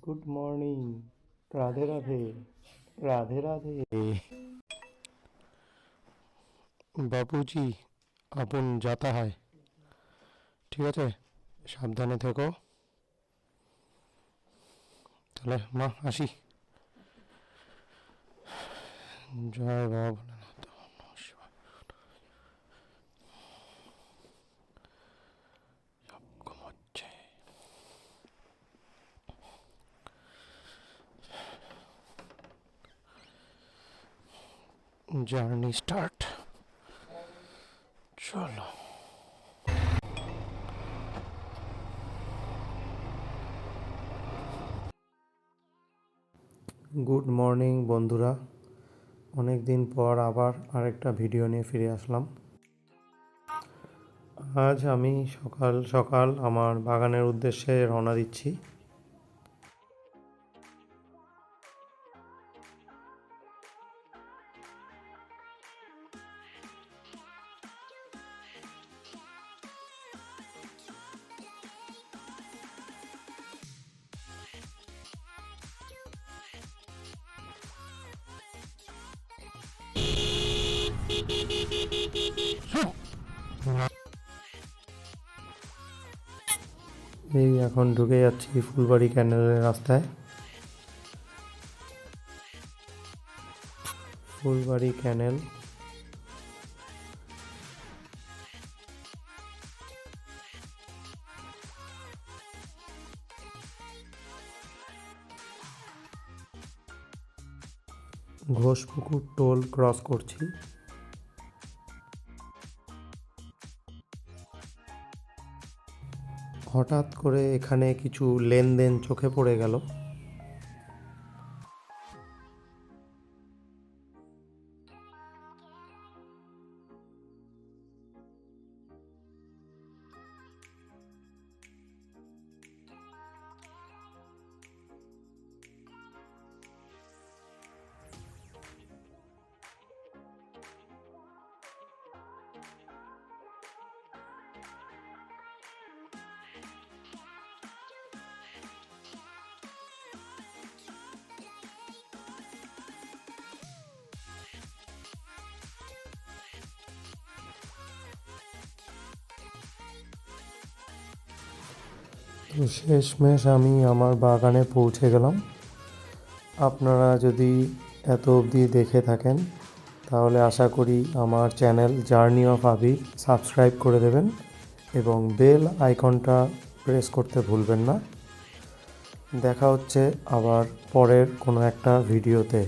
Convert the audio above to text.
Good morning. Radhe Radhe. Radhe Radhe. Bapuji আপন যাতা হয়। ঠিক আছে, সাবধানে থেকো। তাহলে মা আসি। জয় বাবা ভোলেনাথ। নমঃ শিবায়। সব ঘুমোচ্ছে। Journey start. চলো। গুড মর্নিং বন্ধুরা, অনেক দিন পর আবার আরেকটা ভিডিও নিয়ে ফিরে আসলাম। আজ আমি সকাল সকাল আমার বাগানের উদ্দেশ্যে রওনা দিচ্ছি। এই এখন ঢুকে যাচ্ছি ফুলবাড়ি ক্যানেলের রাস্তায়। ফুলবাড়ি ক্যানেল। ঘোষপুকুর টোল ক্রস করছি। হঠাৎ করে এখানে কিছু লেনদেন চোখে পড়ে গেল। তো শেষমেশ আমি আমার বাগানে পৌঁছে গেলাম। আপনারা যদি এত অবধি দেখে থাকেন তাহলে আশা করি আমার channel journey of Abir subscribe করে দেবেন এবং বেল আইকনটা প্রেস করতে ভুলবেন না। দেখা হচ্ছে আবার পরের কোনো একটা ভিডিওতে।